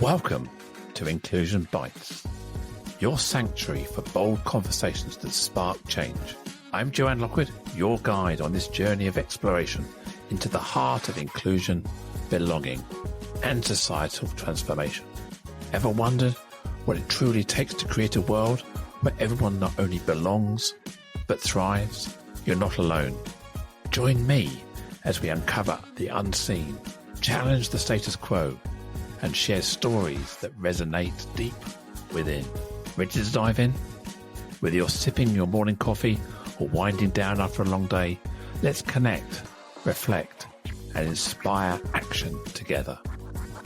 Welcome to Inclusion Bites, your sanctuary for bold conversations that spark change. I'm Joanne Lockwood, your guide on this journey of exploration into the heart of inclusion, belonging, and societal transformation. Ever wondered what it truly takes to create a world where everyone not only belongs, but thrives? You're not alone. Join me as we uncover the unseen, challenge the status quo, and share stories that resonate deep within. Ready to dive in? Whether you're sipping your morning coffee or winding down after a long day, let's connect, reflect, and inspire action together.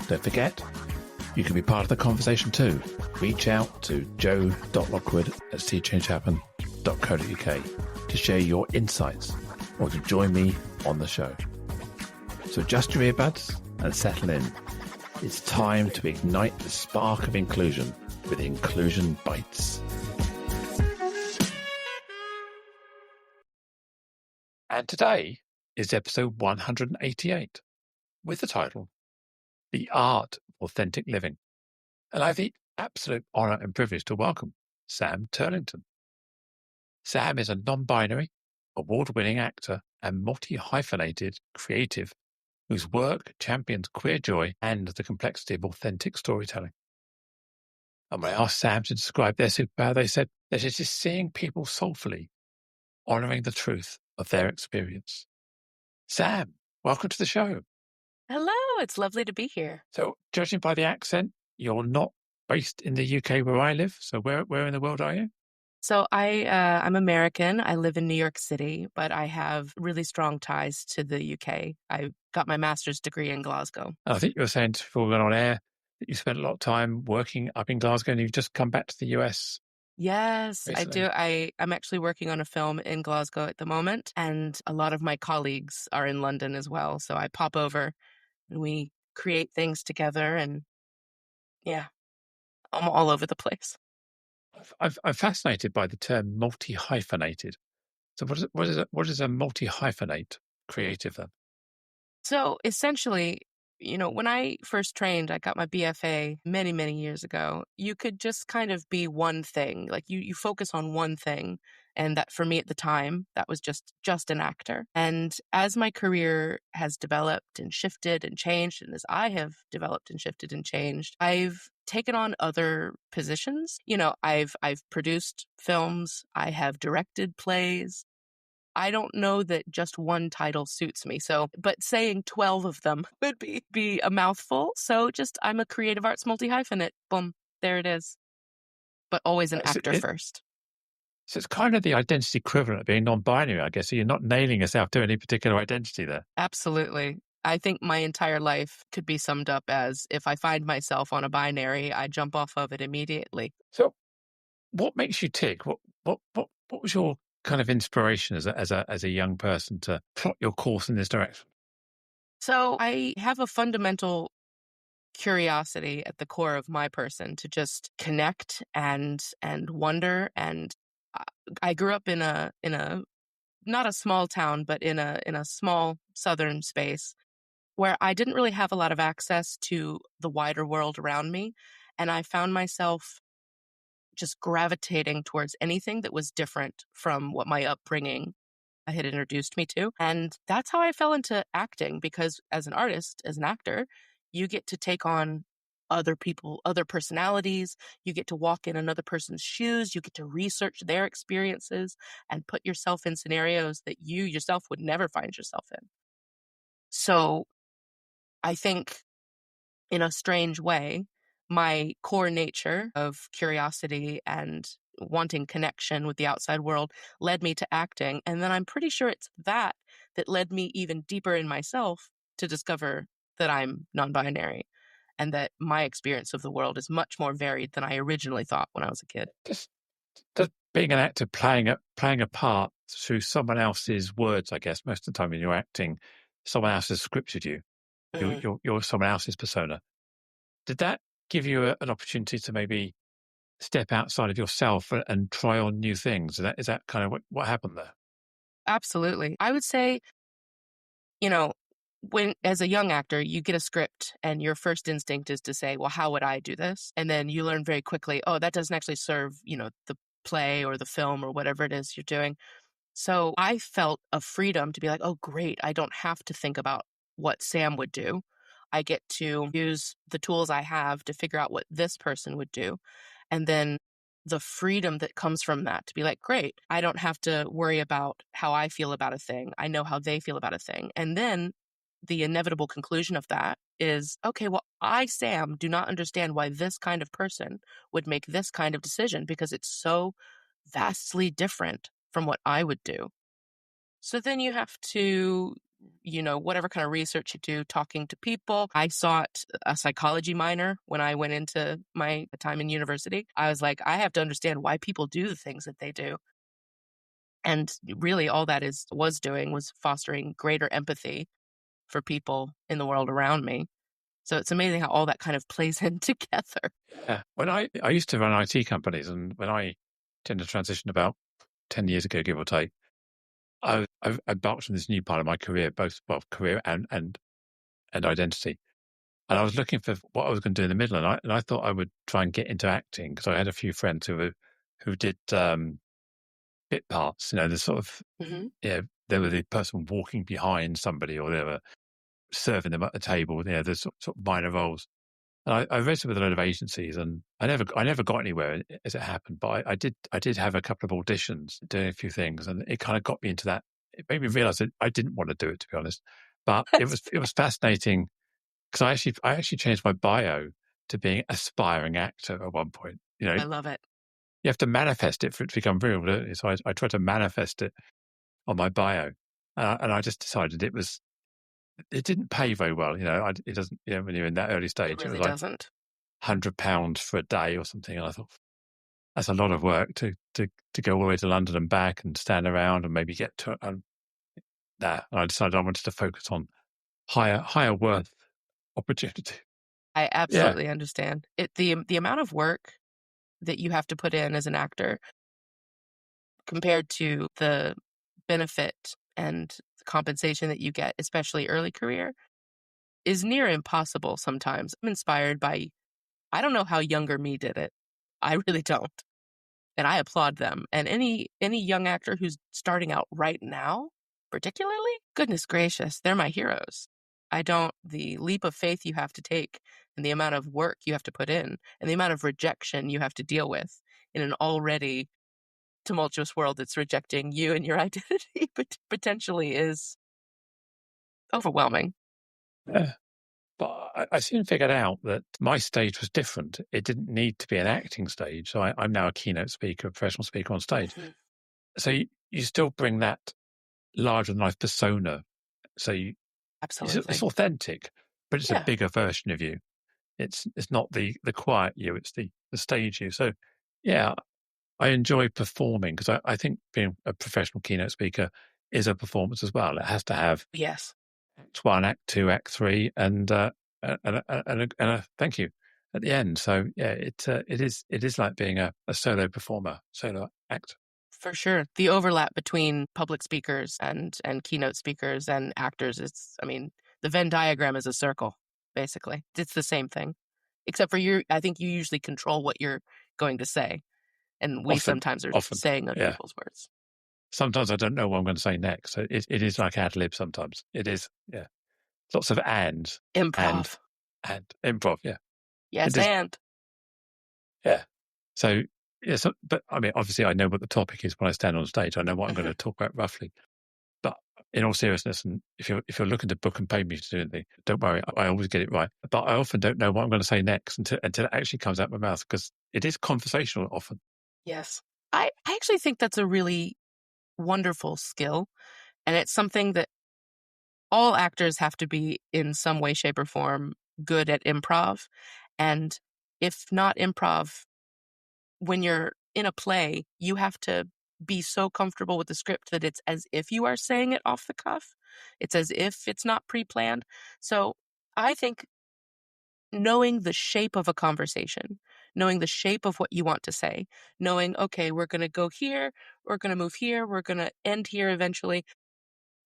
Don't forget, you can be part of the conversation too. Reach out to joe.lockwood@seechangehappen.co.uk to share your insights or to join me on the show. So adjust your earbuds and settle in. It's time to ignite the spark of inclusion with Inclusion Bites. And today is episode 188 with the title, The Art of Authentic Living. And I have the absolute honor and privilege to welcome Sam Turlington. Sam is a non-binary, award-winning actor and multi-hyphenated creative whose work champions queer joy and the complexity of authentic storytelling. And when I asked Sam to describe their superpower, they said that it is seeing people soulfully, honoring the truth of their experience. Sam, welcome to the show. Hello, it's lovely to be here. So, judging by the accent, you're not based in the UK where I live. So where in the world are you? So I'm American. I live in New York City, but I have really strong ties to the UK. I got my master's degree in Glasgow. I think you were saying before we went on air that you spent a lot of time working up in Glasgow and you've just come back to the US. Yes, recently. I do. I'm actually working on a film in Glasgow at the moment, and a lot of my colleagues are in London as well. So I pop over and we create things together, and yeah, I'm all over the place. I'm fascinated by the term multi-hyphenated. So what is a multi-hyphenate creative then? So essentially, when I first trained, I got my BFA many, many years ago. You could just kind of be one thing, like you focus on one thing. And that for me at the time, that was just an actor. And as my career has developed and shifted and changed, and as I have developed and shifted and changed, I've taken on other positions. I've produced films, I have directed plays. I don't know that just one title suits me. So, but saying 12 of them would be a mouthful. So I'm a creative arts multi-hyphenate. Boom, there it is. But always an actor first. So it's kind of the identity equivalent of being non-binary, I guess. So you're not nailing yourself to any particular identity there. Absolutely. I think my entire life could be summed up as if I find myself on a binary, I jump off of it immediately. So what makes you tick? What was your kind of inspiration as a young person to plot your course in this direction? So I have a fundamental curiosity at the core of my person to just connect and wonder. And I grew up in a not a small town, but in a small southern space where I didn't really have a lot of access to the wider world around me. And I found myself just gravitating towards anything that was different from what my upbringing had introduced me to. And that's how I fell into acting, because as an artist, as an actor, you get to take on other people, other personalities. You get to walk in another person's shoes. You get to research their experiences and put yourself in scenarios that you yourself would never find yourself in. So I think in a strange way, my core nature of curiosity and wanting connection with the outside world led me to acting. And then I'm pretty sure it's that led me even deeper in myself to discover that I'm non-binary and that my experience of the world is much more varied than I originally thought when I was a kid. Just being an actor, playing a part through someone else's words, I guess, most of the time when you're acting, someone else has scripted you. You're someone else's persona. Did that give you an opportunity to maybe step outside of yourself and try on new things? Is that kind of what happened there? Absolutely. I would say, when as a young actor, you get a script and your first instinct is to say, "Well, how would I do this?" And then you learn very quickly, "Oh, that doesn't actually serve, the play or the film or whatever it is you're doing." So I felt a freedom to be like, "Oh, great. I don't have to think about what Sam would do. I get to use the tools I have to figure out what this person would do." And then the freedom that comes from that to be like, "Great. I don't have to worry about how I feel about a thing. I know how they feel about a thing." And then the inevitable conclusion of that is, "Okay, well, I, Sam, do not understand why this kind of person would make this kind of decision because it's so vastly different from what I would do." So then you have to, whatever kind of research you do, talking to people. I sought a psychology minor when I went into my time in university. I was like, I have to understand why people do the things that they do. And really all that was doing was fostering greater empathy for people in the world around me. So it's amazing how all that kind of plays in together. Yeah. When I used to run IT companies, and when I tend to transition about 10 years ago, give or take, I embarked on this new part of my career, both career and identity. And I was looking for what I was going to do in the middle, and I thought I would try and get into acting because I had a few friends who did bit parts. The sort of Hmm. they were the person walking behind somebody, or they were serving them at the table. The sort of minor roles. And I registered with a load of agencies, and I never got anywhere as it happened. But I did have a couple of auditions, doing a few things, and it kind of got me into that. It made me realize that I didn't want to do it, to be honest. But it was fascinating because I actually changed my bio to being aspiring actor at one point. I love it. You have to manifest it for it to become real, don't you? So I tried to manifest it on my bio, and I just decided it didn't pay very well. It doesn't. When you're in that early It stage, it was really like doesn't. £100 for a day or something. And I thought that's a lot of work to go all the way to London and back and stand around and maybe get to that. And I decided I wanted to focus on higher worth opportunity. I Yeah, absolutely understand. The amount of work that you have to put in as an actor compared to the benefit and the compensation that you get, especially early career, is near impossible sometimes. I'm inspired by I don't know how younger me did it. I really don't. And I applaud them. And any young actor who's starting out right now, particularly, goodness gracious, they're my heroes. I don't the leap of faith you have to take and the amount of work you have to put in and the amount of rejection you have to deal with in an already tumultuous world that's rejecting you and your identity but potentially is overwhelming. yeah. But I soon figured out that my stage was different. It didn't need to be an acting stage. So I'm now a keynote speaker, a professional speaker on stage. Mhm. So you still bring that larger than life persona. So it's Absolutely. authentic, but it's a Yeah. bigger version of you. It's not the quiet you, it's the stage you. So yeah, I enjoy performing because I think being a professional keynote speaker is a performance as well. It has to have Yes. act one, act two, act three, and a thank you at the end. So yeah, it is like being a solo performer, solo act. For sure. The overlap between public speakers and keynote speakers and actors is I mean, the Venn diagram is a circle, basically. It's the same thing. Except for I think you usually control what you're going to say, and we Often, sometimes are often, saying other yeah. people's words. Sometimes I don't know what I'm going to say next. So it is like ad lib. Sometimes it is, yeah. Lots of and Improv. and improv. Yeah, Yes, it is. and Yeah. So, yeah, but I mean, obviously, I know what the topic is when I stand on stage. I know what I'm going Mhm. to talk about roughly. But in all seriousness, and if you're looking to book and pay me to do anything, don't worry, I always get it right. But I often don't know what I'm going to say next until it actually comes out my mouth because it is conversational often. Yes. I actually think that's a really wonderful skill, and it's something that all actors have to be in some way, shape, or form good at improv. And if not improv, when you're in a play, you have to be so comfortable with the script that it's as if you are saying it off the cuff. It's as if it's not pre-planned. So I think knowing the shape of a conversation, knowing the shape of what you want to say, knowing, okay, we're going to go here, we're going to move here, we're going to end here eventually.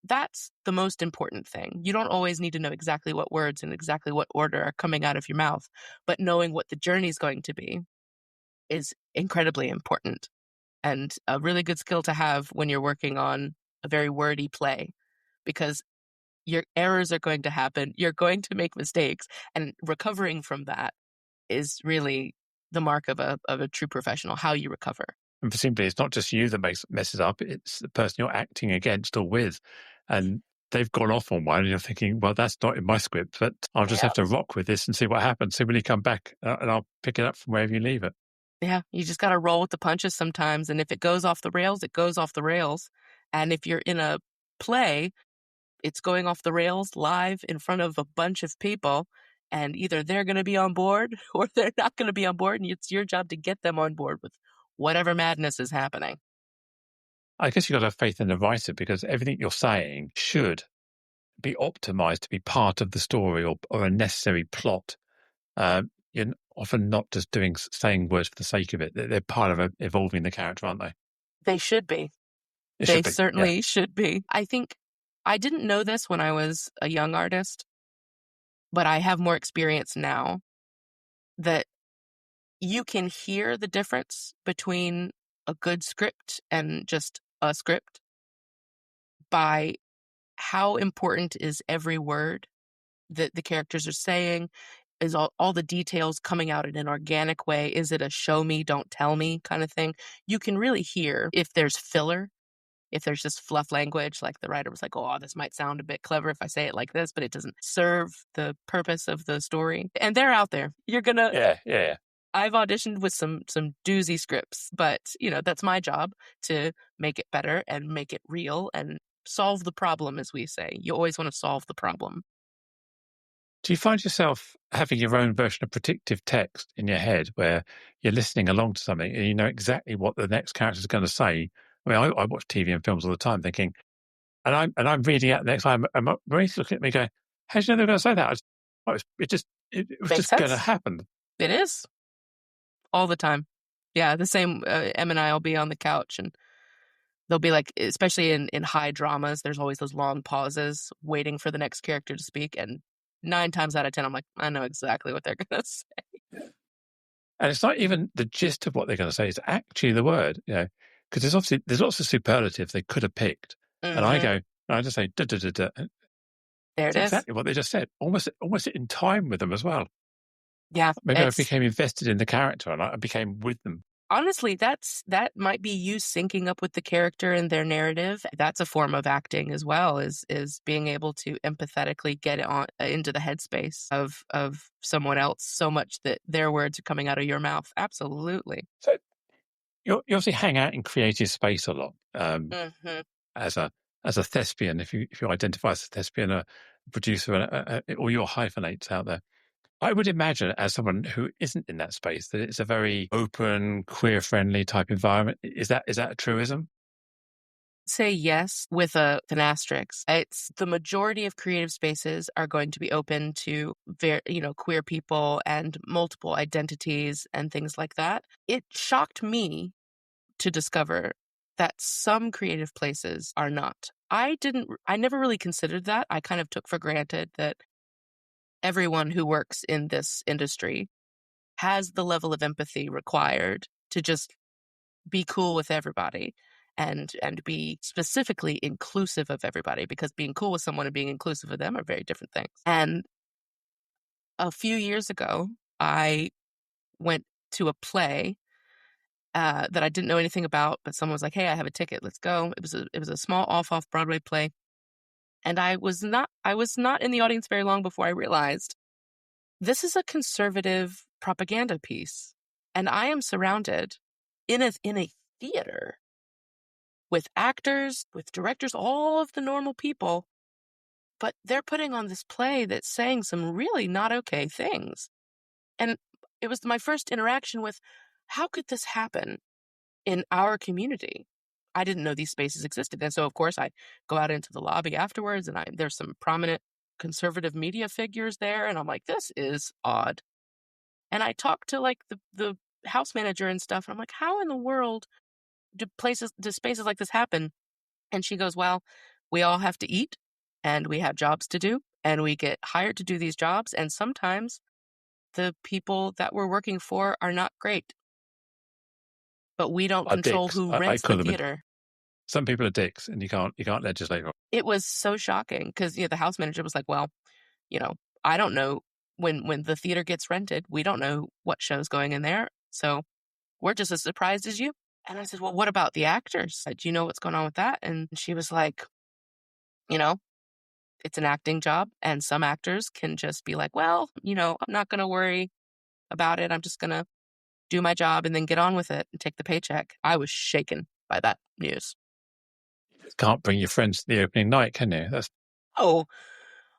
That's the most important thing. You don't always need to know exactly what words and exactly what order are coming out of your mouth, but knowing what the journey is going to be is incredibly important and a really good skill to have when you're working on a very wordy play because your errors are going to happen. You're going to make mistakes, and recovering from that is really the mark of a true professional, how you recover. And presumably, it's not just you that messes up; it's the person you're acting against or with, and they've gone off on one, and you're thinking, "Well, that's not in my script, but I'll just Yeah. have to rock with this and see what happens. See when you come back, and I'll pick it up from wherever you leave it." Yeah, you just gotta roll with the punches sometimes, and if it goes off the rails, it goes off the rails. And if you're in a play, it's going off the rails live in front of a bunch of people, and either they're gonna be on board or they're not gonna be on board, and it's your job to get them on board with whatever madness is happening. I guess you've got to have faith in the writer because everything you're saying should be optimized to be part of the story or a necessary plot. You're often not just saying words for the sake of it. They're part of evolving the character, aren't they? They should be. It They should be, yeah. certainly should be. I think I didn't know this when I was a young artist, but I have more experience now that you can hear the difference between a good script and just a script by how important is every word that the characters are saying, is all the details coming out in an organic way, is it a show me, don't tell me kind of thing? You can really hear if there's filler, if there's just fluff language, like the writer was like, "Oh, this might sound a bit clever if I say it like this, but it doesn't serve the purpose of the story." And they're out there. You're gonna Yeah. I've auditioned with some doozy scripts, but, that's my job to make it better and make it real and solve the problem, as we say. You always wanna solve the problem. Do you find yourself having your own version of predictive text in your head where you're listening along to something and you know exactly what the next character is going to say? I mean, I watch TV and films all the time thinking, and I'm reading out the next line, and Marie's looking at me going, how do you know they're going to say that? It was Makes just going to sense. happen. It is, all the time. Yeah, the same, Em and I will be on the couch, and they'll be like especially in high dramas, there's always those long pauses waiting for the next character to speak, and 9 times out of 10, I'm like, "I know exactly what they're gonna say." And it's not even the gist of what they're going to say, it's actually the word, because there's lots of superlatives they could have picked. And Mhm. I just say, da, da, da, da. There It's it is. exactly what they just said, almost in time with them as well. Yeah, Maybe I it's became invested in the character and I became with them. honestly, that might be you syncing up with the character and their narrative. That's a form of acting as well, is being able to empathetically get on into the headspace of someone else so much that their words are coming out of your mouth. Absolutely. So you obviously hang out in creative space a lot Mhm. as a thespian. If you identify as a thespian, a producer, or your hyphenates out there. I would imagine, as someone who isn't in that space, that it's a very open, queer-friendly type environment. Is that a truism? Say yes with an asterisk. It's the majority of creative spaces are going to be open to queer people and multiple identities and things like that. It shocked me to discover that some creative places are not. I never really considered that. I kind of took for granted that everyone who works in this industry has the level of empathy required to just be cool with everybody and be specifically inclusive of everybody because being cool with someone and being inclusive of them are very different things. And a few years ago, I went to a play that I didn't know anything about, but someone was like, "Hey, I have a ticket. Let's go." It was a small off Broadway play, and I was not in the audience very long before I realized this is a conservative propaganda piece, and I am surrounded in a theater with actors, with directors, all of the normal people, but they're putting on this play that's saying some really not okay things. And it was my first interaction with how could this happen in our community? I didn't know these spaces existed. And so, of course, I go out into the lobby afterwards and there's some prominent conservative media figures there. And I'm like, this is odd. And I talked to like the house manager and stuff. And I'm like, how in the world do spaces like this happen? And she goes, well, We all have to eat, and we have jobs to do, and we get hired to do these jobs, and sometimes the people that we're working for are not great. But we don't Are control dicks. who I rents call the them. theater. Some people are dicks, and you can't legislate. It was so shocking because the house manager was like, "Well, I don't know when the theater gets rented, we don't know what show's going in there, so we're just as surprised as you." And I said, "Well, what about the actors? Do you know what's going on with that?" And she was like, "You know, it's an acting job, and some actors can just be like, well, I'm not going to worry about it. I'm just going to do my job and then get on with it and take the paycheck." I was shaken by that news. Can't bring your friends to the opening night, can you? That's Oh,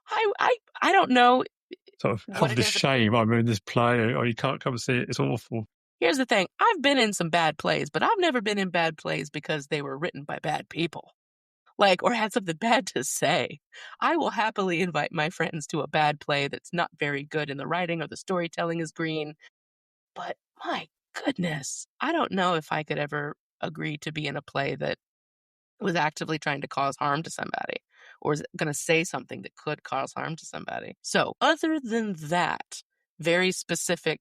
I don't know sort what of it the is. shame. I'm in this play, or you can't come and see it. It's awful. Here's the thing. I've been in some bad plays, but I've never been in bad plays because they were written by bad people. Or had something bad to say. I will happily invite my friends to a bad play that's not very good in the writing or the storytelling is green. But my goodness, I don't know if I could ever agree to be in a play that was actively trying to cause harm to somebody or is going to say something that could cause harm to somebody. So, other than that very specific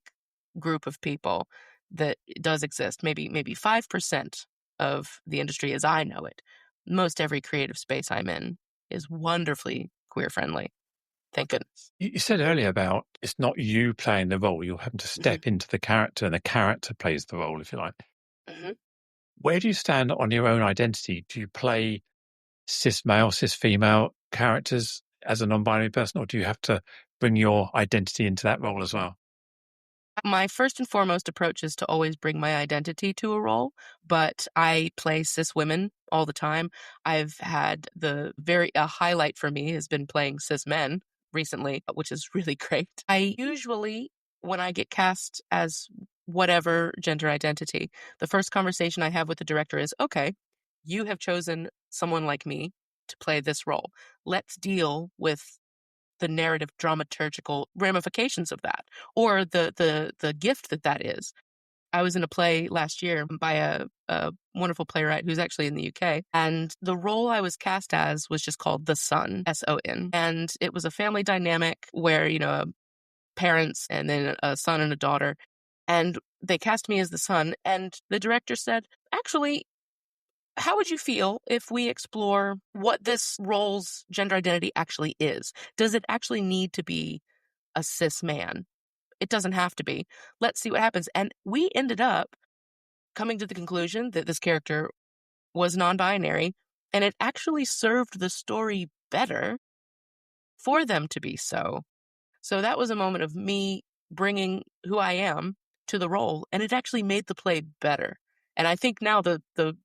group of people that does exist, maybe 5% of the industry as I know it, most every creative space I'm in is wonderfully queer friendly. Thank goodness. You said earlier about it's not you playing the role. You're having to step into the character, and the character plays the role, if you like. Mm-hmm. Where do you stand on your own identity? Do you play cis male, cis female characters as a non-binary person, or do you have to bring your identity into that role as well? My first and foremost approach is to always bring my identity to a role, but I play cis women all the time. I've had a highlight for me has been playing cis men recently, which is really great. I usually, when I get cast as whatever gender identity, the first conversation I have with the director is, okay, you have chosen someone like me to play this role. Let's deal with the narrative dramaturgical ramifications of that or the gift that is. I was in a play last year by a wonderful playwright who's actually in the UK, and the role I was cast as was just called The Son, S-O-N, and it was a family dynamic where, parents and then a son and a daughter, and they cast me as the son, and the director said, actually, how would you feel if we explore what this role's gender identity actually is? Does it actually need to be a cis man? It doesn't have to be. Let's see what happens. And we ended up coming to the conclusion that this character was non-binary, and it actually served the story better for them to be so. So that was a moment of me bringing who I am to the role, and it actually made the play better. And I think now the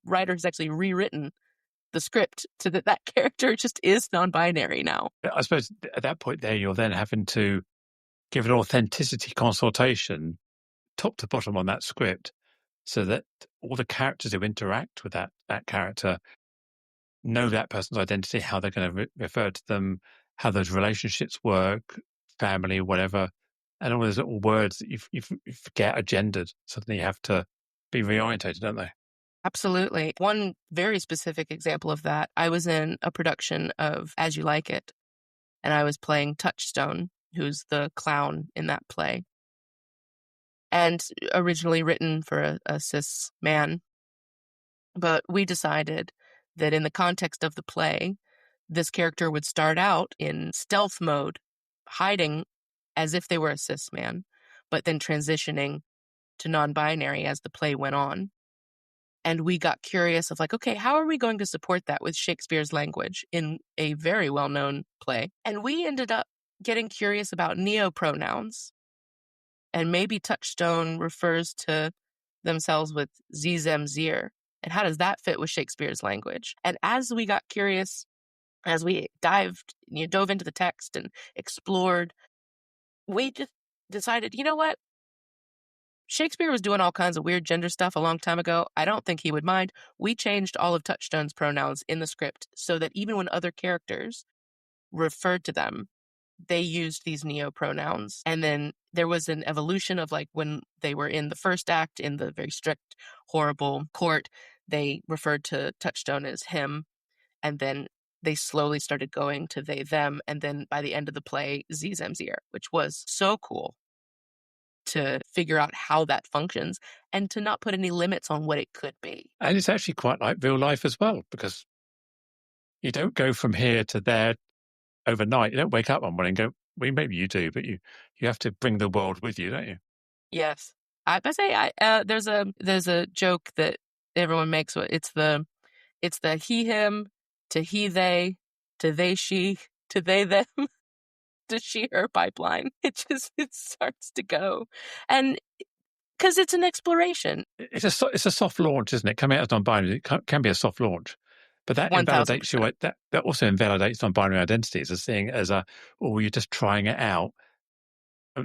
writer has actually rewritten the script to that character just is non-binary now. I suppose at that point there, you're then having to give an authenticity consultation top to bottom on that script so that all the characters who interact with that character know that person's identity, how they're going to refer to them, how those relationships work, family, whatever. And all those little words that you forget are gendered. Suddenly you have to be reorientated, don't they? Absolutely. One very specific example of that, I was in a production of As You Like It, and I was playing Touchstone, who's the clown in that play. And originally written for a cis man. But we decided that in the context of the play, this character would start out in stealth mode, hiding as if they were a cis man, but then transitioning to non-binary as the play went on. And we got curious of okay, how are we going to support that with Shakespeare's language in a very well-known play? And we ended up getting curious about neopronouns. And maybe Touchstone refers to themselves with sie, them, zir. And how does that fit with Shakespeare's language? And as we got curious, as we dove into the text and explored, we just decided, you know what? Shakespeare was doing all kinds of weird gender stuff a long time ago. I don't think he would mind. We changed all of Touchstone's pronouns in the script so that even when other characters referred to them, they used these neopronouns. And then there was an evolution of when they were in the first act in the very strict, horrible court, they referred to Touchstone as him. And then they slowly started going to they, them, and then by the end of the play, sie, them, sie, which was so cool to figure out how that functions and to not put any limits on what it could be. And it's actually quite like real life as well, because you don't go from here to there overnight. You don't wake up one morning and go, well, maybe you do, but you have to bring the world with you, don't you? Yes. I say there's a joke that everyone makes. It's the he him to he they to they she to they them to she her pipeline. It starts to go, and because it's an exploration. It's a soft launch, isn't it? Coming out as non-binary, it can be a soft launch, but that invalidates 1000%. that also invalidates non-binary identities as seeing it as you're just trying it out.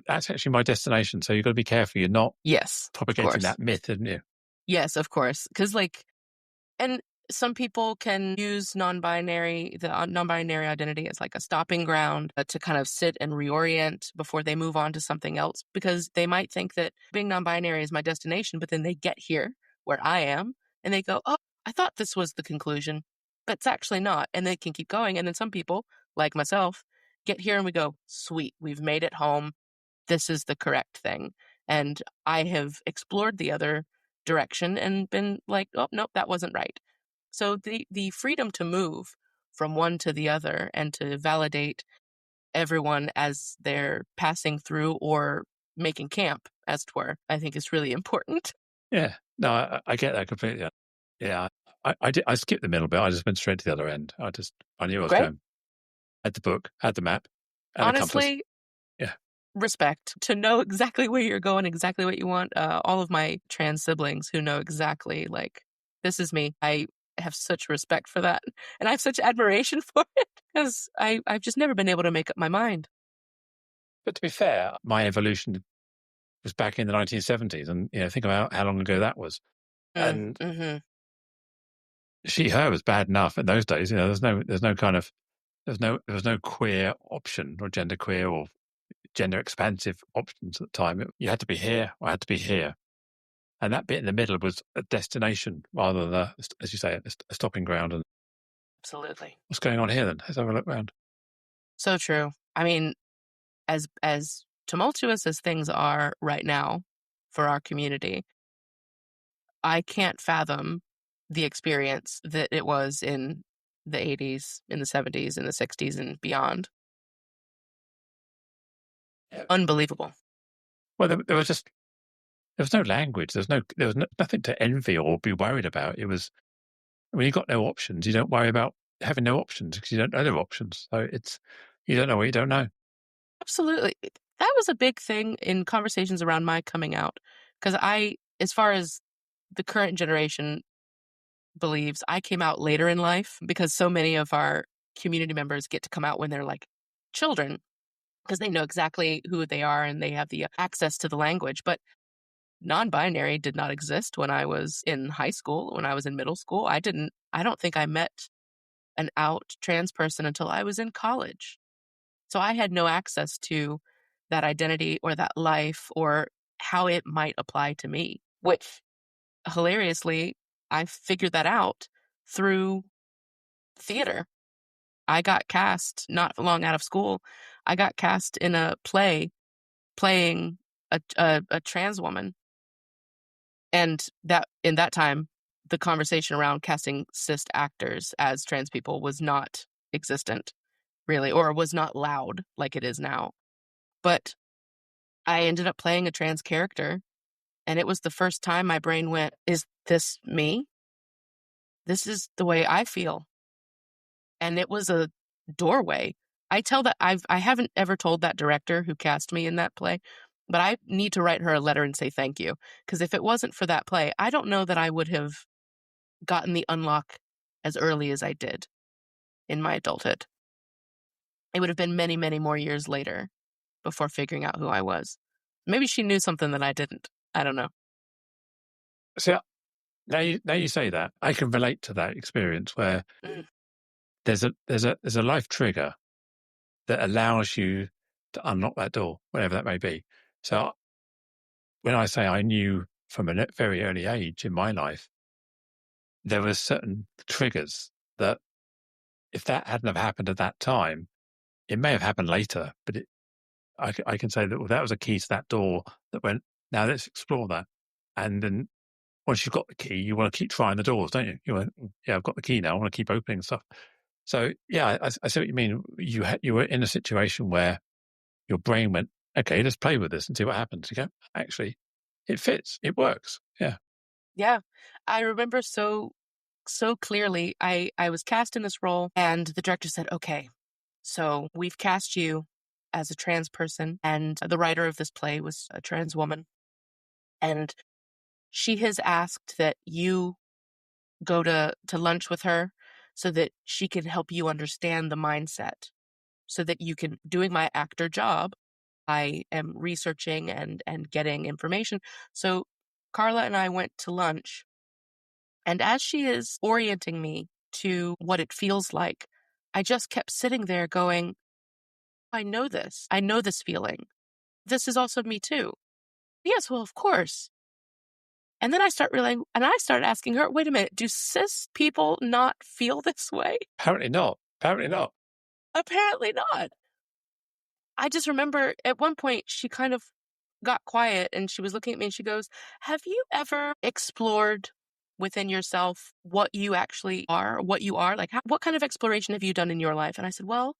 That's actually my destination, so you've got to be careful. You're not Yes, of propagating course. that myth, isn't you? Yes, of course. Because and some people can use the non-binary identity as like a stopping ground to kind of sit and reorient before they move on to something else, because they might think that being non-binary is my destination, but then they get here where I am and they go, oh, I thought this was the conclusion, but it's actually not. And they can keep going. And then some people, like myself, get here and we go, sweet, we've made it home. This is the correct thing. And I have explored the other direction and been like, oh, nope, that wasn't right. So the freedom to move from one to the other and to validate everyone as they're passing through or making camp, as it were, I think is really important. Yeah, no, I get that completely. Yeah, I skipped the middle bit. I just went straight to the other end. I knew I was Great. going. Had the book, had the map, and the compass. Honestly, Yeah. respect to know exactly where you're going, exactly what you want. All of my trans siblings who know exactly, like, this is me. I have such respect for that. And I have such admiration for it because I've just never been able to make up my mind. But to be fair, my evolution was back in the 1970s, and think about how long ago that was. And Mm-hmm. her was bad enough in those days. There was no queer option or gender queer or gender expansive options at the time. You had to be here or I had to be here. And that bit in the middle was a destination rather than, as you say, a stopping ground. And Absolutely. what's going on here then? Let's have a look around. So true. I mean, as tumultuous as things are right now for our community, I can't fathom the experience that it was in the 80s, in the 70s, in the 60s, and beyond. Yeah. Unbelievable. Well, there was no language. There was nothing to envy or be worried about. It was, when you've got no options, you don't worry about having no options because you don't know there are options. So you don't know what you don't know. Absolutely. That was a big thing in conversations around my coming out. Because as far as the current generation believes, I came out later in life because so many of our community members get to come out when they're like children because they know exactly who they are and they have the access to the language. But non-binary did not exist when I was in high school, when I was in middle school. I don't think I met an out trans person until I was in college. So I had no access to that identity or that life or how it might apply to me, which hilariously, I figured that out through theater. I got cast not long out of school. I got cast in a play playing a trans woman. And that in that time, the conversation around casting cis actors as trans people was not existent, really, or was not loud like it is now. But I ended up playing a trans character, and it was the first time my brain went, is this me? This is the way I feel. And it was a doorway. I haven't ever told that director who cast me in that play, but I need to write her a letter and say thank you. Because if it wasn't for that play, I don't know that I would have gotten the unlock as early as I did in my adulthood. It would have been many, many more years later before figuring out who I was. Maybe she knew something that I didn't. I don't know. See, now you say that, I can relate to that experience where there's a life trigger that allows you to unlock that door, whatever that may be. So when I say I knew from a very early age in my life, there were certain triggers that if that hadn't have happened at that time, it may have happened later, but I can say that that was a key to that door that went, now let's explore that. And then once you've got the key, you want to keep trying the doors, don't you? You want, yeah, I've got the key now. I want to keep opening stuff. So yeah, I see what you mean. You were in a situation where your brain went, okay, let's play with this and see what happens. You go, actually, it fits. It works. Yeah. Yeah. I remember so clearly. I was cast in this role, and the director said, okay, so we've cast you as a trans person, and the writer of this play was a trans woman. And she has asked that you go to lunch with her so that she can help you understand the mindset, so that you can, doing my actor job, I am researching and getting information. So Carla and I went to lunch, and as she is orienting me to what it feels like, I just kept sitting there going, I know this. I know this feeling. This is also me too. Yes, well, of course. And then I start realizing, and I started asking her, wait a minute, do cis people not feel this way? Apparently not. Apparently not. Apparently not. I just remember at one point she kind of got quiet and she was looking at me and she goes, have you ever explored within yourself what you actually are, what you are? Like, what kind of exploration have you done in your life? And I said, well,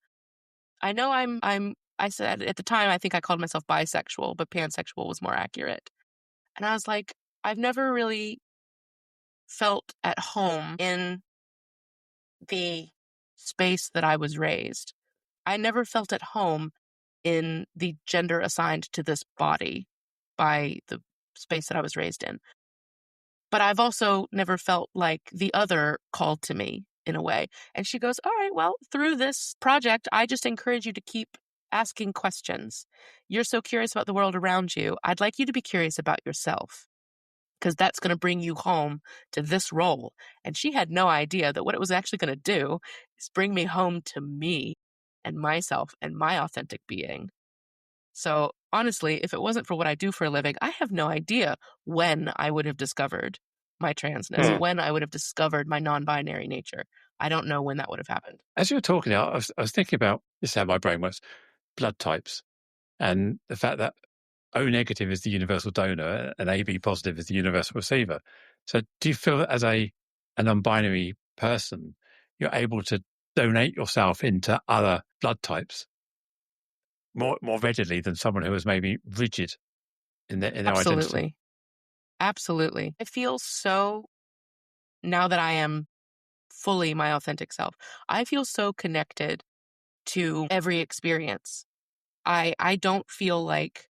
I know I said at the time, I think I called myself bisexual, but pansexual was more accurate. And I was like, I've never really felt at home in the space that I was raised. I never felt at home in the gender assigned to this body by the space that I was raised in. But I've also never felt like the other called to me in a way. And she goes, all right, well, through this project, I just encourage you to keep asking questions. You're so curious about the world around you. I'd like you to be curious about yourself, because that's going to bring you home to this role. And she had no idea that what it was actually going to do is bring me home to me and myself and my authentic being. So honestly, if it wasn't for what I do for a living, I have no idea when I would have discovered my transness, when I would have discovered my non-binary nature. I don't know when that would have happened. As you were talking, I was thinking about, this is how my brain works, blood types, and the fact that O negative is the universal donor and AB positive is the universal receiver. So do you feel that as a non-binary person, you're able to donate yourself into other blood types more readily than someone who is maybe rigid in their identity? Absolutely. I feel so, now that I am fully my authentic self, I feel so connected to every experience. I don't feel like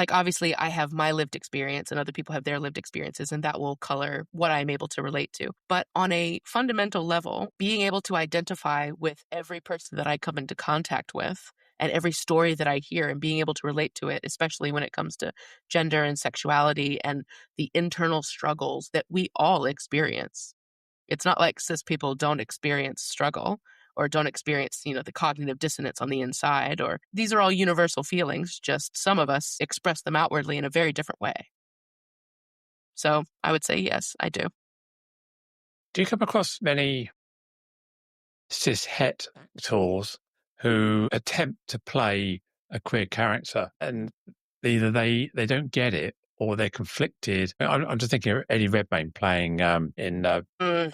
obviously I have my lived experience and other people have their lived experiences, and that will color what I'm able to relate to. But on a fundamental level, being able to identify with every person that I come into contact with and every story that I hear and being able to relate to it, especially when it comes to gender and sexuality and the internal struggles that we all experience. It's not like cis people don't experience struggle or don't experience, the cognitive dissonance on the inside, or these are all universal feelings, just some of us express them outwardly in a very different way. So I would say, yes, I do. Do you come across many cis het actors who attempt to play a queer character and either they don't get it or they're conflicted? I'm just thinking of Eddie Redmayne playing in The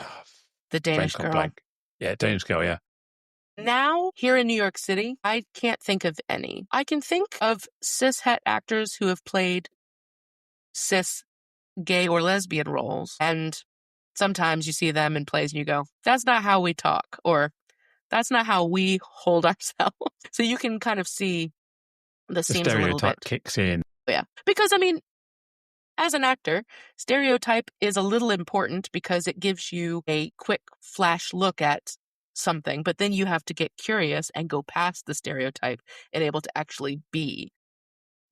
Danish girl. Blank. Yeah, Danish girl, yeah. Now, here in New York City, I can't think of any. I can think of cis het actors who have played cis gay or lesbian roles, and sometimes you see them in plays and you go, that's not how we talk, or that's not how we hold ourselves. So you can kind of see the seams a little bit. Kicks in. Yeah. Because, as an actor, stereotype is a little important because it gives you a quick flash look at something, but then you have to get curious and go past the stereotype and able to actually be.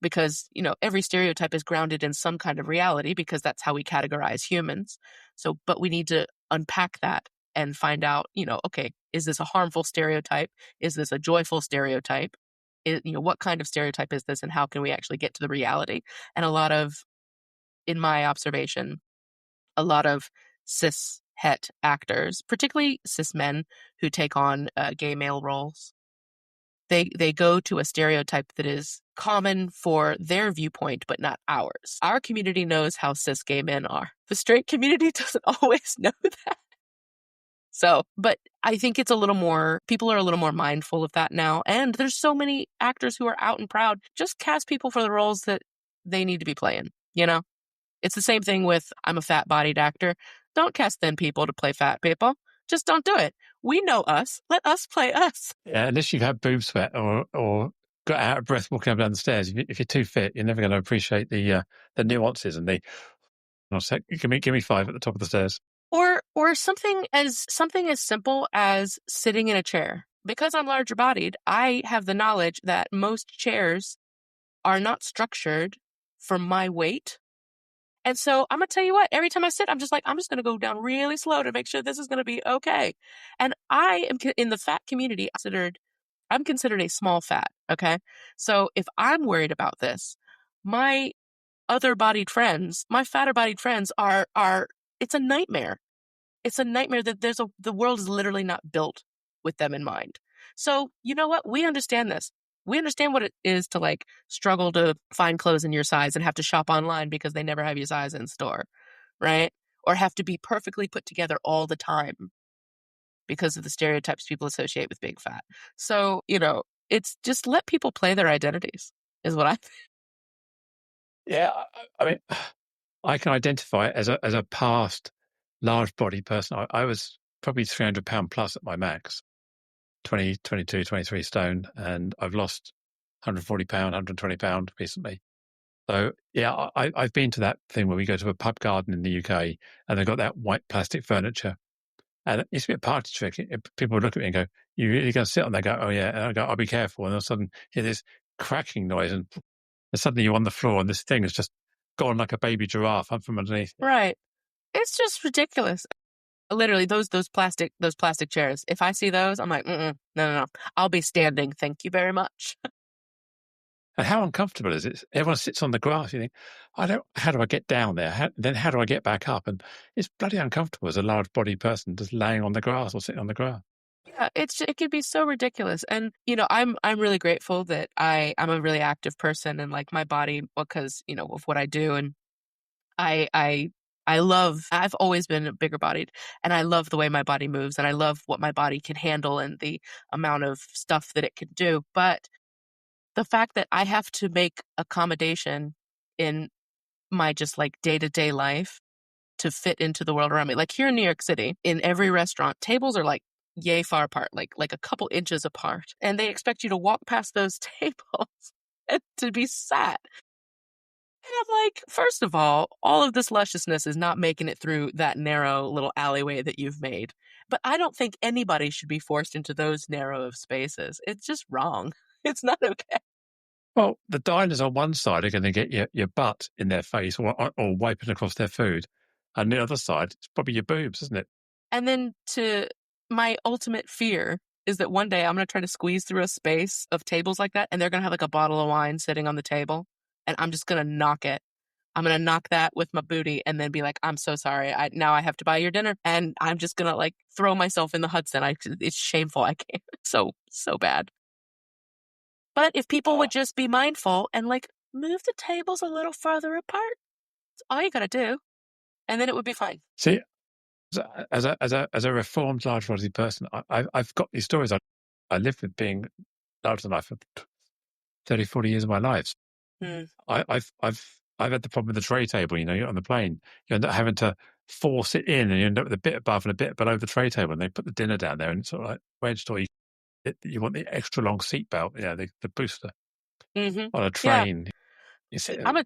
Because, every stereotype is grounded in some kind of reality because that's how we categorize humans. So, but we need to unpack that and find out, okay, is this a harmful stereotype? Is this a joyful stereotype? What kind of stereotype is this and how can we actually get to the reality? And in my observation, a lot of cis het actors, particularly cis men who take on gay male roles. They go to a stereotype that is common for their viewpoint, but not ours. Our community knows how cis gay men are. The straight community doesn't always know that. So, but I think it's a little more, people are a little more mindful of that now. And there's so many actors who are out and proud. Just cast people for the roles that they need to be playing, you know? It's the same thing with I'm a fat bodied actor. Don't cast thin people to play fat people. Just don't do it. We know us. Let us play us. Yeah, unless you've had boob sweat or got out of breath walking up and down the stairs, if you're too fit, you're never going to appreciate the nuances and the. Give me 5 at the top of the stairs. Or something as simple as sitting in a chair. Because I'm larger bodied, I have the knowledge that most chairs are not structured for my weight. And so I'm going to tell you what, every time I sit, I'm just going to go down really slow to make sure this is going to be okay. And I am in the fat community, I'm considered a small fat. Okay. So if I'm worried about this, my other bodied friends, my fatter bodied friends are, it's a nightmare. It's a nightmare that the world is literally not built with them in mind. So you know what? We understand this. We understand what it is to like struggle to find clothes in your size and have to shop online because they never have your size in store, right? Or have to be perfectly put together all the time because of the stereotypes people associate with big fat. So, it's just let people play their identities is what I think. Yeah, I mean, I can identify as a past large body person. I was probably 300 pound plus at my max, 20, 22, 23 stone, and I've lost 140 pound, 120 pound recently. So yeah, I've been to that thing where we go to a pub garden in the UK and they've got that white plastic furniture. And it used to be a party trick. People would look at me and go, "You really going to sit on there?" I go, "Oh yeah." And I go, "I'll be careful." And all of a sudden, you hear this cracking noise, and suddenly you're on the floor, and this thing has just gone like a baby giraffe up from underneath. Right. It's just ridiculous. Literally, those plastic chairs. If I see those, I'm like, no. I'll be standing. Thank you very much. And how uncomfortable is it? Everyone sits on the grass. You think, how do I get down there? How do I get back up? And it's bloody uncomfortable as a large-bodied person just laying on the grass or sitting on the grass. Yeah, it can be so ridiculous. And I'm really grateful that I'm a really active person and like my body because of what I do, and I've always been bigger bodied and I love the way my body moves and I love what my body can handle and the amount of stuff that it can do. But the fact that I have to make accommodation in my just like day-to-day life to fit into the world around me. Like here in New York City, in every restaurant, tables are like yay far apart, like a couple inches apart. And they expect you to walk past those tables and to be sat. And I'm like, first of all of this lusciousness is not making it through that narrow little alleyway that you've made. But I don't think anybody should be forced into those narrow of spaces. It's just wrong. It's not okay. Well, the diners on one side are going to get your butt in their face or wiping across their food. And the other side, it's probably your boobs, isn't it? And then my ultimate fear is that one day I'm going to try to squeeze through a space of tables like that, and they're going to have like a bottle of wine sitting on the table, and I'm just going to knock it. I'm going to knock that with my booty and then be like, I'm so sorry. Now I have to buy your dinner. And I'm just going to like throw myself in the Hudson. It's shameful. I can't. So bad. But if people would just be mindful and like move the tables a little farther apart, that's all you got to do. And then it would be fine. See, as a reformed large-bodied person, I've got these stories. I lived with being larger than life for 30, 40 years of my life. Mm. I've had the problem with the tray table. You're on the plane, you end up having to force it in, and you end up with a bit above and a bit below the tray table. And they put the dinner down there, and it's sort of like wedged, or you want the extra long seat belt, the booster on a train. Yeah.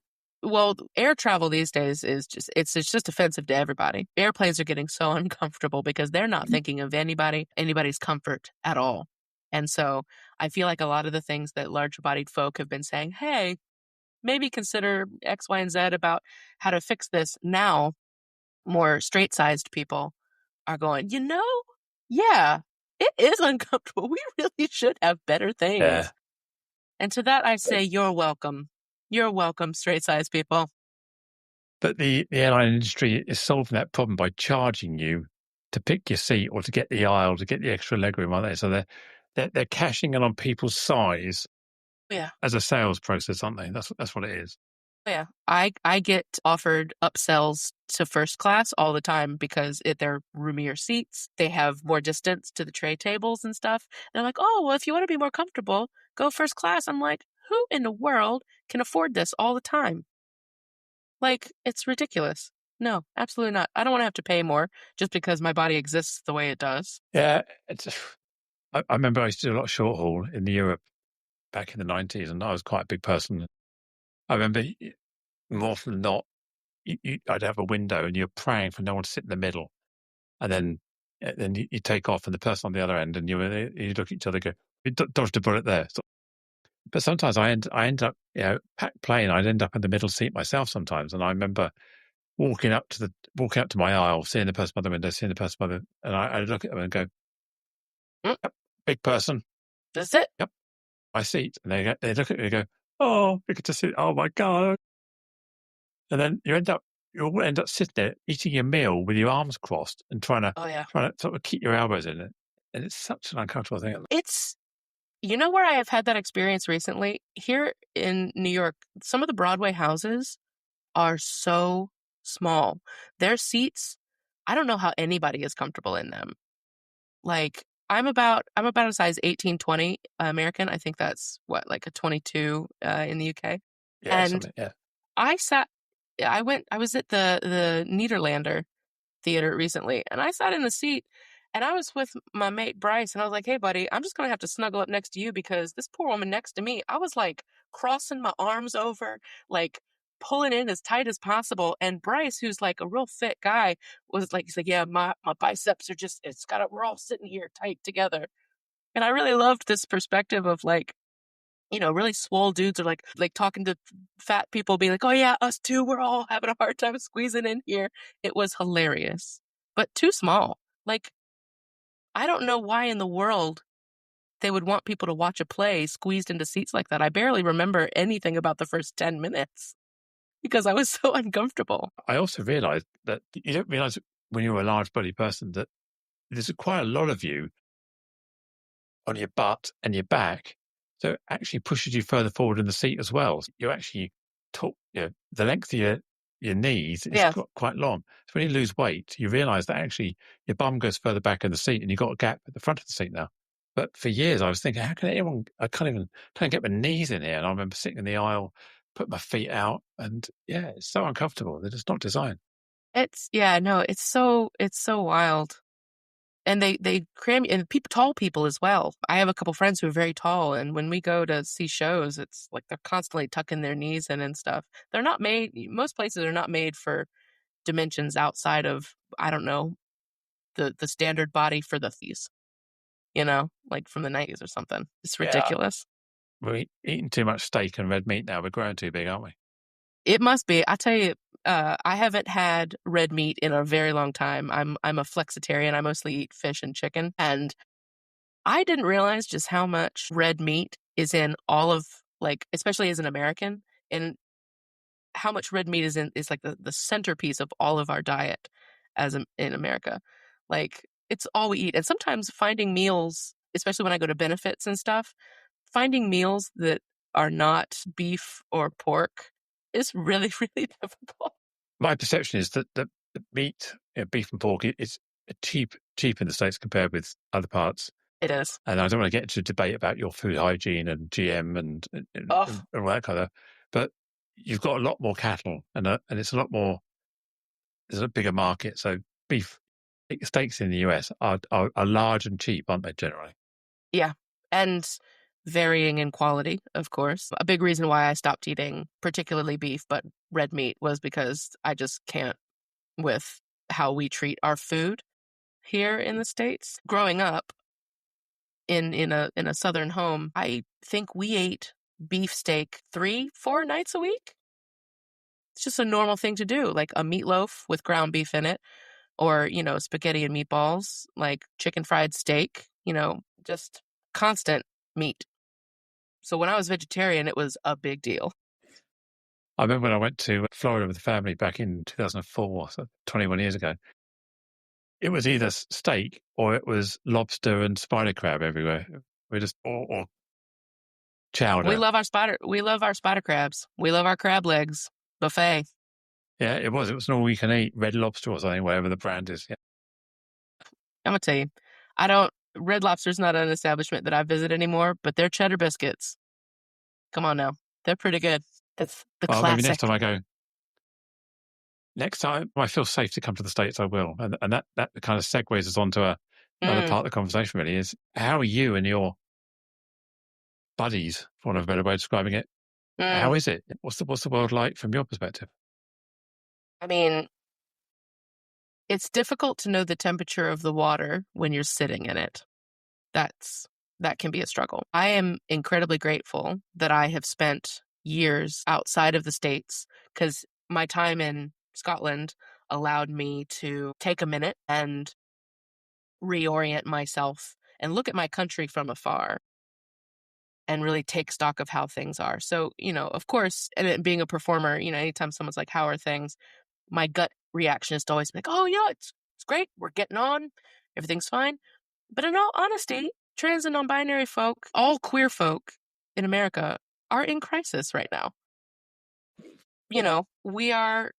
Air travel these days is just offensive to everybody. Airplanes are getting so uncomfortable because they're not thinking of anybody's comfort at all. And so I feel like a lot of the things that larger bodied folk have been saying, hey, maybe consider X, Y, and Z about how to fix this. Now, more straight sized people are going, yeah, it is uncomfortable. We really should have better things. Yeah. And to that, I say, you're welcome. You're welcome, straight-sized people. But the airline industry is solving that problem by charging you to pick your seat or to get the aisle, to get the extra legroom, aren't they? So they're cashing in on people's size Yeah. as a sales process, aren't they? That's what it is. Yeah. I get offered upsells to first class all the time because they're roomier seats. They have more distance to the tray tables and stuff. And I'm like, oh, well, if you want to be more comfortable, go first class. I'm like, who in the world can afford this all the time? Like, it's ridiculous. No, absolutely not. I don't want to have to pay more just because my body exists the way it does. Yeah, I remember I used to do a lot of short haul in Europe back in the 90s, and I was quite a big person. I remember more often than not, I'd have a window and you're praying for no one to sit in the middle. And then you take off and the person on the other end and you look at each other and go, you dodged a bullet there. So, but sometimes I end up, packed plane, I'd end up in the middle seat myself sometimes. And I remember walking up to my aisle, seeing the person by the window, seeing the person by the, and I look at them and go, Mm, yep, big person. that's it. Yep, my seat. And they look at me and go, oh, we get to see, oh my God. And then you'll end up sitting there eating your meal with your arms crossed and Oh, yeah. trying to sort of keep your elbows in it. And it's such an uncomfortable thing. It's, you know where I have had that experience recently? Here in New York, some of the Broadway houses are so small. Their seats, I don't know how anybody is comfortable in them. Like, I'm about a size 18, 20 American. I think that's what, like a 22 in the UK. Yeah, And something. Yeah. I sat I was at the Nederlander theater recently, and I sat in the seat, and I was with my mate Bryce, and I was like, "Hey, buddy, I'm just gonna have to snuggle up next to you because this poor woman next to me." I was like crossing my arms over, like pulling in as tight as possible. And Bryce, who's like a real fit guy, was like, he's like, "Yeah, my biceps are just we're all sitting here tight together." And I really loved this perspective of like, really swole dudes are like talking to fat people, being like, "Oh yeah, us too. We're all having a hard time squeezing in here." It was hilarious, but too small. Like, I don't know why in the world they would want people to watch a play squeezed into seats like that. I barely remember anything about the first 10 minutes because I was so uncomfortable. I also realised that you don't realise when you're a large body person that there's quite a lot of you on your butt and your back. So it actually pushes you further forward in the seat as well. So you actually the length of your knees is Yeah. quite long. So when you lose weight, you realise that actually your bum goes further back in the seat and you've got a gap at the front of the seat now. But for years I was thinking, how can anyone, I can't get my knees in here. And I remember sitting in the aisle, put my feet out, and yeah, it's so uncomfortable. They're just not designed. No, it's so wild. And they cram, and tall people as well. I have a couple friends who are very tall, and when we go to see shows, it's like they're constantly tucking their knees in and stuff. They're not made Most places are not made for dimensions outside of, I don't know, the standard body for the these, like from the 90s or something. It's Yeah, ridiculous. we're eating too much steak and red meat now. We're growing too big, aren't we? It must be. I tell you, I haven't had red meat in a very long time. I'm a flexitarian. I mostly eat fish and chicken, and I didn't realize just how much red meat is in all of, like, especially as an American, and how much red meat is like the centerpiece of all of our diet in America. Like, it's all we eat. And sometimes finding meals, especially when I go to benefits and stuff, finding meals that are not beef or pork is really, really difficult. My perception is that the meat, beef and pork, is cheap in the States compared with other parts. It is. And I don't want to get into a debate about your food hygiene and GM Oh, and all that kind of, but you've got a lot more cattle and it's a lot more, there's a bigger market. So beef steaks in the US are large and cheap, aren't they, generally? yeah. And varying in quality, of course. A big reason why I stopped eating particularly beef, but red meat, was because I just can't with how we treat our food here in the States. Growing up in a southern home, I think we ate beefsteak 3-4 nights a week. It's just a normal thing to do, like a meatloaf with ground beef in it, or, spaghetti and meatballs, like chicken fried steak, just constant meat. So when I was vegetarian, it was a big deal. I remember when I went to Florida with the family back in 2004, so 21 years ago, it was either steak or it was lobster and spider crab everywhere. We just or chowder. We love our spider crabs. We love our crab legs. Buffet. Yeah, it was. It was an all you can eat Red Lobster or something, whatever the brand is. Yeah. I'm gonna tell you, Red Lobster's not an establishment that I visit anymore, but their cheddar biscuits, come on now, they're pretty good. It's the Well, classic. maybe next time I feel safe to come to the States, I will. And that kind of segues us onto another part of the conversation. Really, is how are you and your buddies, for want of a better way of describing it? How is it? What's the world like from your perspective? I mean, it's difficult to know the temperature of the water when you're sitting in it. That can be a struggle. I am incredibly grateful that I have spent years outside of the States, because my time in Scotland allowed me to take a minute and reorient myself and look at my country from afar and really take stock of how things are. So, of course, and being a performer, anytime someone's like, how are things? My gut reaction is to always be like, oh, yeah, it's great. We're getting on. Everything's fine. But in all honesty, trans and non-binary folk, all queer folk in America are in crisis right now. We are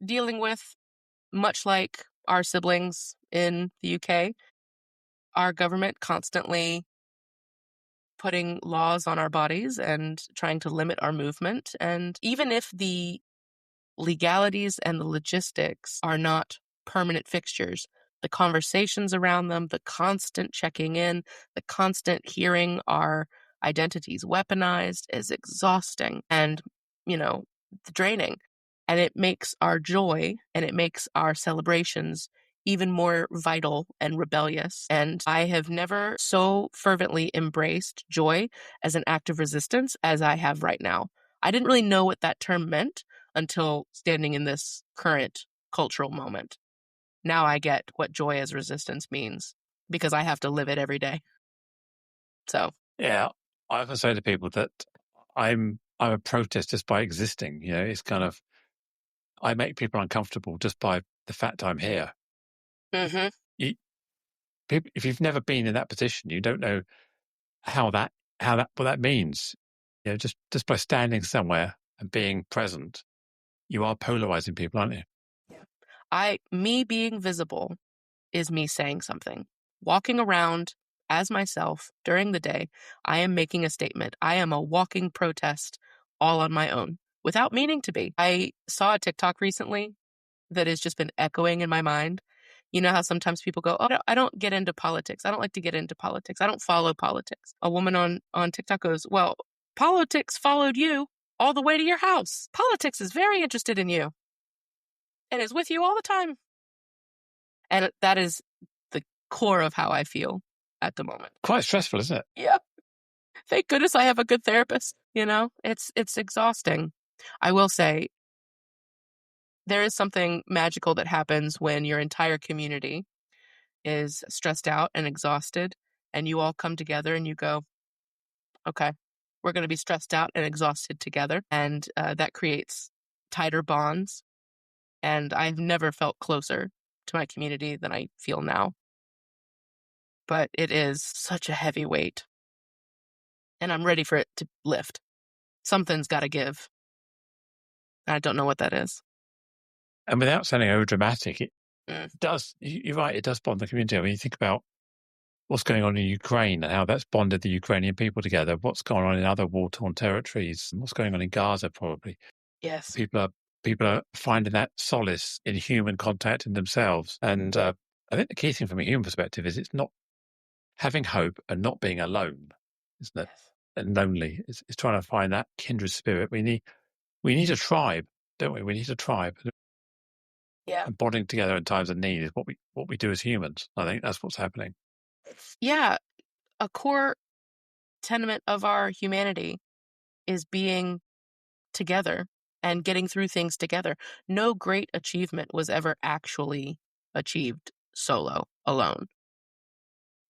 dealing with, much like our siblings in the UK, our government constantly putting laws on our bodies and trying to limit our movement. And even if the legalities and the logistics are not permanent fixtures, the conversations around them, the constant checking in, the constant hearing our identities weaponized is exhausting and, draining. And it makes our joy and it makes our celebrations even more vital and rebellious. And I have never so fervently embraced joy as an act of resistance as I have right now. I didn't really know what that term meant until standing in this current cultural moment. Now I get what joy as resistance means because I have to live it every day. So yeah, I often say to people that I'm a protest just by existing. It's kind of I make people uncomfortable just by the fact I'm here. Mm-hmm. If you've never been in that position, you don't know what that means. Just by standing somewhere and being present, you are polarizing people, aren't you? Me being visible is me saying something. Walking around as myself during the day, I am making a statement. I am a walking protest all on my own without meaning to be. I saw a TikTok recently that has just been echoing in my mind. You know how sometimes people go, oh, I don't get into politics. I don't like to get into politics. I don't follow politics. A woman on TikTok goes, well, politics followed you all the way to your house. Politics is very interested in you and is with you all the time. And that is the core of how I feel at the moment. Quite stressful, isn't it? Yeah. Thank goodness I have a good therapist. It's exhausting. I will say there is something magical that happens when your entire community is stressed out and exhausted and you all come together and you go, okay, we're going to be stressed out and exhausted together. And that creates tighter bonds. And I've never felt closer to my community than I feel now. But it is such a heavy weight. And I'm ready for it to lift. Something's got to give. I don't know what that is. And without sounding overdramatic, it does, you're right, it does bond the community. I mean, you think about what's going on in Ukraine and how that's bonded the Ukrainian people together, what's going on in other war-torn territories, and what's going on in Gaza probably. Yes. People are finding that solace in human contact in themselves. And I think the key thing from a human perspective is it's not having hope and not being alone, isn't it? Yes. And lonely. It's trying to find that kindred spirit. We need a tribe, don't we? We need a tribe. Yeah. And bonding together in times of need is what we do as humans. I think that's what's happening. Yeah. A core tenement of our humanity is being together and getting through things together. No great achievement was ever actually achieved solo, alone.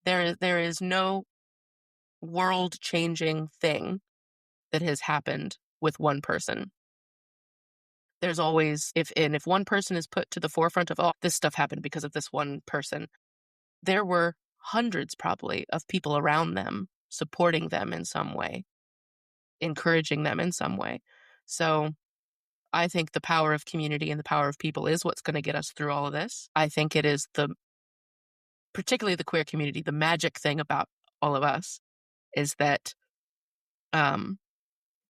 There is no world-changing thing that has happened with one person. There's always, if one person is put to the forefront of, oh, this stuff happened because of this one person, there were hundreds probably of people around them supporting them in some way, encouraging them in some way. So I think the power of community and the power of people is what's going to get us through all of this. I think it is particularly the queer community, the magic thing about all of us is that um,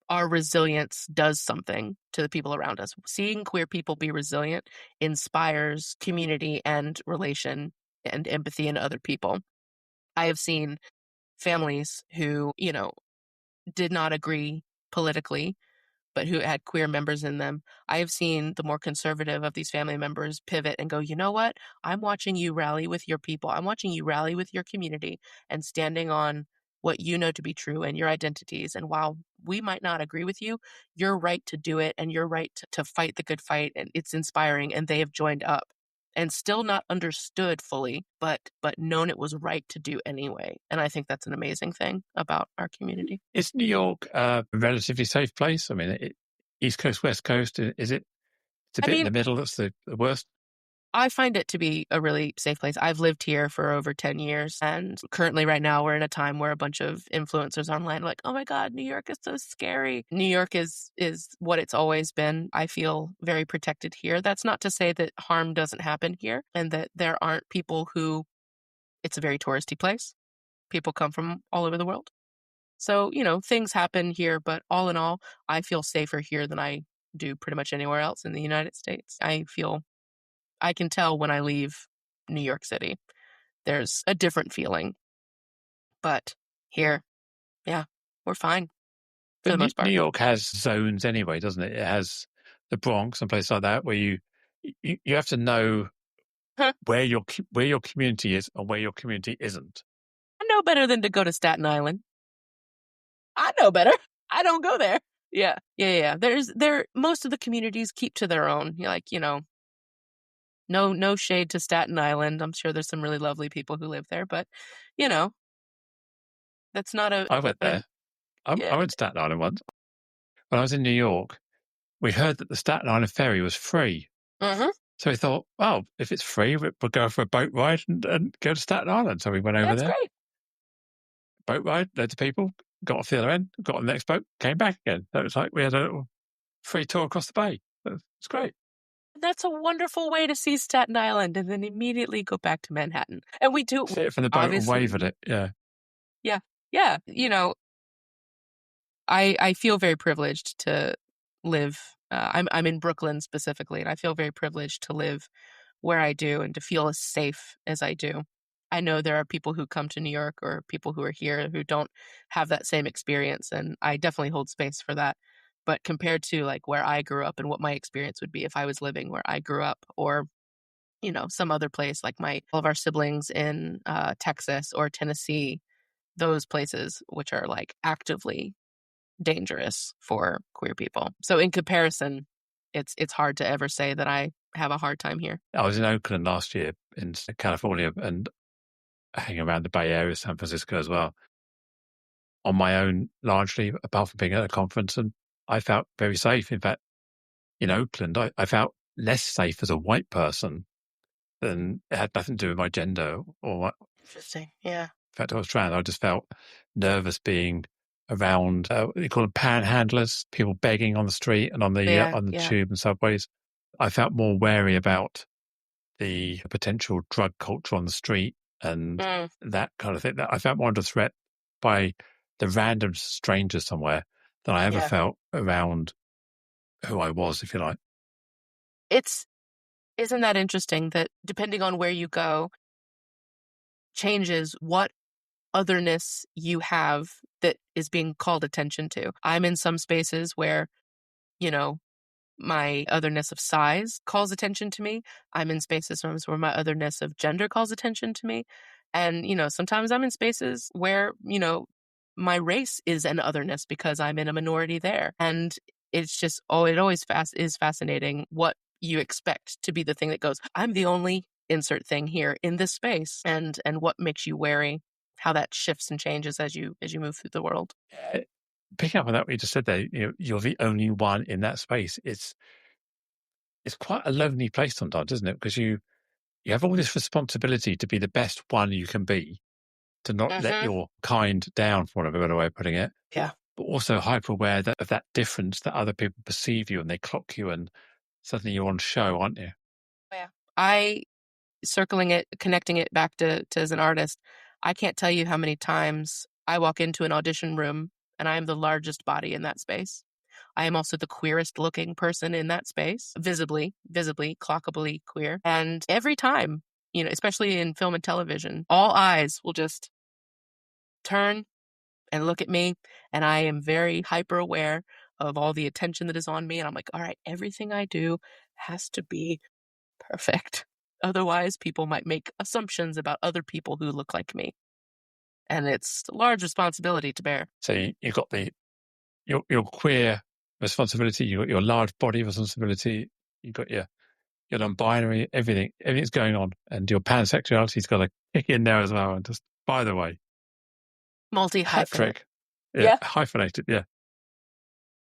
our resilience does something to the people around us. Seeing queer people be resilient inspires community and relation and empathy in other people. I have seen families who, did not agree politically, but who had queer members in them. I have seen the more conservative of these family members pivot and go, you know what? I'm watching you rally with your people. I'm watching you rally with your community and standing on what you know to be true and your identities. And while we might not agree with you, you're right to do it and you're right to fight the good fight. And it's inspiring. And they have joined up and still not understood fully, but known it was right to do anyway. And I think that's an amazing thing about our community. Is New York a relatively safe place? I mean, East Coast, West Coast, is it? It's a bit in the middle that's the worst. I find it to be a really safe place. I've lived here for over 10 years, and currently right now we're in a time where a bunch of influencers online are like, oh my God, New York is so scary. New York is what it's always been. I feel very protected here. That's not to say that harm doesn't happen here and that there aren't people who, it's a very touristy place. People come from all over the world. So, things happen here, but all in all, I feel safer here than I do pretty much anywhere else in the United States. I can tell when I leave New York City. There's a different feeling. But here, yeah, we're fine for the most part. New York has zones anyway, doesn't it? It has the Bronx and places like that where you have to know where your community is and where your community isn't. I know better than to go to Staten Island. I know better. I don't go there. Yeah. Most of the communities keep to their own. No shade to Staten Island. I'm sure there's some really lovely people who live there, but that's not a. I went there. I went to Staten Island once. When I was in New York, we heard that the Staten Island ferry was free. Mm-hmm. So we thought, well, if it's free, we'll go for a boat ride and go to Staten Island. So we went over there. That's great. Boat ride, loads of people, got off the other end, got on the next boat, came back again. So it was like we had a little free tour across the bay. It's great. That's a wonderful way to see Staten Island and then immediately go back to Manhattan. And we do. Sit from the boat and wave at it. Yeah. Yeah. Yeah. I feel very privileged to live. I'm in Brooklyn specifically, and I feel very privileged to live where I do and to feel as safe as I do. I know there are people who come to New York or people who are here who don't have that same experience, and I definitely hold space for that. But compared to like where I grew up and what my experience would be if I was living where I grew up, or some other place like all of our siblings in Texas or Tennessee, those places which are like actively dangerous for queer people. So in comparison, it's hard to ever say that I have a hard time here. I was in Oakland last year in California and hanging around the Bay Area, San Francisco as well, on my own, largely, apart from being at a conference. And I felt very safe. In fact, in Oakland, I felt less safe as a white person than it had nothing to do with my gender or what. Interesting. Yeah. In fact, I was trans. I just felt nervous being around, they call them panhandlers, people begging on the street and on the tube and subways. I felt more wary about the potential drug culture on the street and that kind of thing. I felt more under threat by the random stranger somewhere than I ever felt around who I was, if you like. Isn't that interesting that depending on where you go changes what otherness you have that is being called attention to. I'm in some spaces where, my otherness of size calls attention to me. I'm in spaces where my otherness of gender calls attention to me. And, sometimes I'm in spaces where, my race is an otherness because I'm in a minority there. And it's just, it always is fascinating what you expect to be the thing that goes, I'm the only insert thing here in this space, and what makes you wary, how that shifts and changes as you move through the world. Picking up on that, what you just said there, you're the only one in that space. it's quite a lonely place sometimes, isn't it? Because you have all this responsibility to be the best one you can be, to not let your kind down, for want of a better way of putting it. Yeah. But also hyper aware of that difference that other people perceive you and they clock you, and suddenly you're on show, aren't you? Yeah. Connecting it back to as an artist, I can't tell you how many times I walk into an audition room and I am the largest body in that space. I am also the queerest looking person in that space, visibly, clockably queer. And every time, especially in film and television, all eyes will just turn and look at me. And I am very hyper aware of all the attention that is on me. And I'm like, all right, everything I do has to be perfect. Otherwise, people might make assumptions about other people who look like me. And it's a large responsibility to bear. So you've got your queer responsibility, you've got your large body responsibility, you've got your non-binary, everything's going on. And your pansexuality's got to kick in there as well. And just, by the way, multi-hyphenate. Yeah, hyphenated, yeah.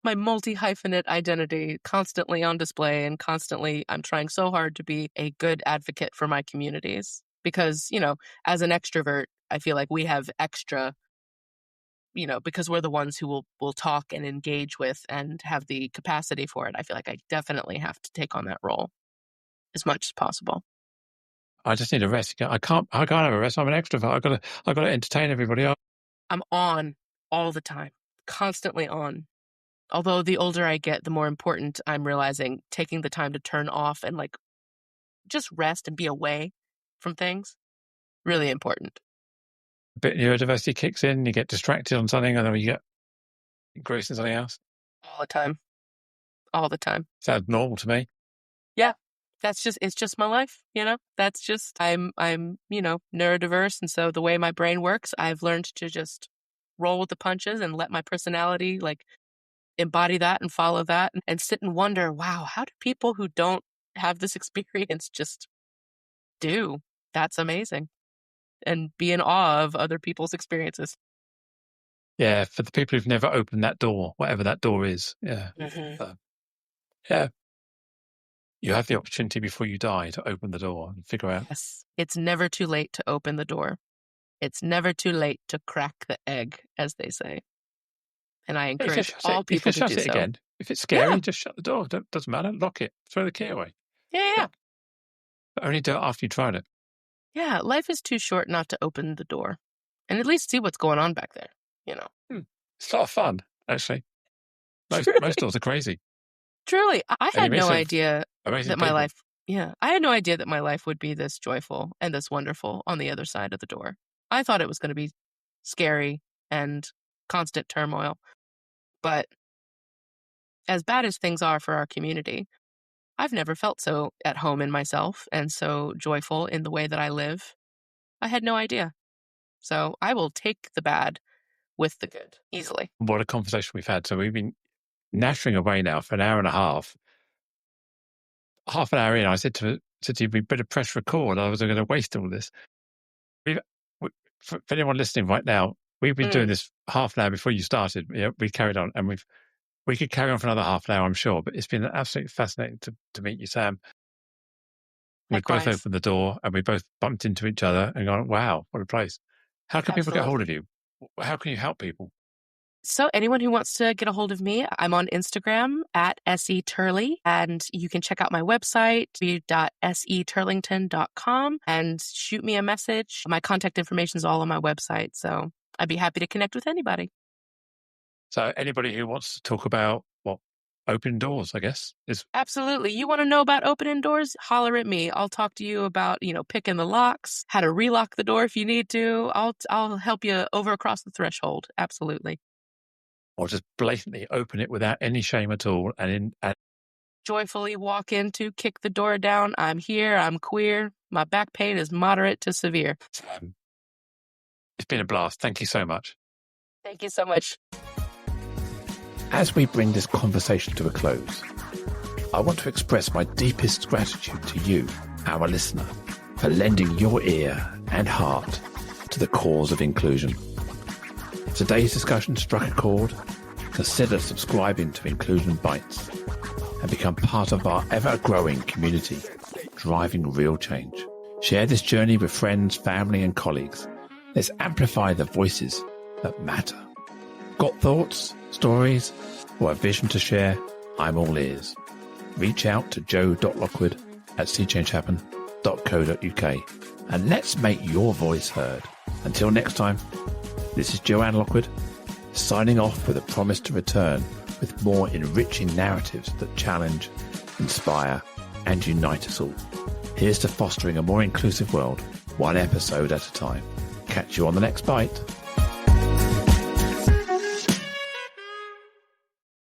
My multi-hyphenate identity constantly on display, and constantly I'm trying so hard to be a good advocate for my communities. Because, as an extrovert, I feel like we have extra, because we're the ones who will talk and engage with and have the capacity for it. I feel like I definitely have to take on that role as much as possible. I just need a rest. I can't have a rest. I'm an extrovert. I've got to entertain everybody. I'm on all the time, constantly on. Although the older I get, the more important I'm realizing taking the time to turn off and just rest and be away from things. Really important. A bit of neurodiversity kicks in, you get distracted on something, and then you get engrossed in something else. All the time. Sounds normal to me. Yeah. It's just my life, That's just, I'm neurodiverse. And so the way my brain works, I've learned to just roll with the punches and let my personality embody that and follow that and sit and wonder, wow, how do people who don't have this experience just do? That's amazing. And be in awe of other people's experiences. Yeah, for the people who've never opened that door, whatever that door is. Yeah. Yeah. You have the opportunity before you die to open the door and figure out. Yes. It's never too late to open the door. It's never too late to crack the egg, as they say. And I encourage all people to do so. Again. If it's scary, just shut the door. Doesn't matter. Lock it. Throw the key away. Yeah. But only do it after you tried it. Yeah, life is too short not to open the door and at least see what's going on back there, It's a lot of fun, actually. Most doors are crazy. Truly. I had no idea that my life... Yeah, I had no idea that my life would be this joyful and this wonderful on the other side of the door. I thought it was going to be scary and constant turmoil. But as bad as things are for our community, I've never felt so at home in myself and so joyful in the way that I live. I had no idea. So I will take the bad with the good easily. What a conversation we've had. So we've been nattering away now for an hour and a half. Half an hour in, I said to you, we better press record. I was going to waste all this. For anyone listening right now, we've been doing this half an hour before you started. We carried on, and we could carry on for another half an hour, I'm sure. But it's been absolutely fascinating to meet you, Sam. We both opened the door and we both bumped into each other and gone, wow, what a place. How can people get hold of you? How can you help people? So anyone who wants to get a hold of me, I'm on Instagram at @seturley, and you can check out my website, www.seturlington.com, and shoot me a message. My contact information is all on my website, so I'd be happy to connect with anybody. So anybody who wants to talk about, open doors, I guess. Absolutely. You want to know about opening doors? Holler at me. I'll talk to you about, picking the locks, how to relock the door if you need to. I'll help you across the threshold. Absolutely. Or just blatantly open it without any shame at all and joyfully walk in to kick the door down. I'm here. I'm queer. My back pain is moderate to severe. It's been a blast. Thank you so much. Thank you so much. As we bring this conversation to a close, I want to express my deepest gratitude to you, our listener, for lending your ear and heart to the cause of inclusion. If today's discussion struck a chord, consider subscribing to Inclusion Bites. and become part of our ever-growing community, driving real change. Share this journey with friends, family and colleagues. Let's amplify the voices that matter. Got thoughts, stories, or a vision to share? I'm all ears. Reach out to joe.lockwood@seechangehappen.co.uk and let's make your voice heard. Until next time, this is Joanne Lockwood, signing off with a promise to return with more enriching narratives that challenge, inspire, and unite us all. Here's to fostering a more inclusive world, one episode at a time. Catch you on the next bite.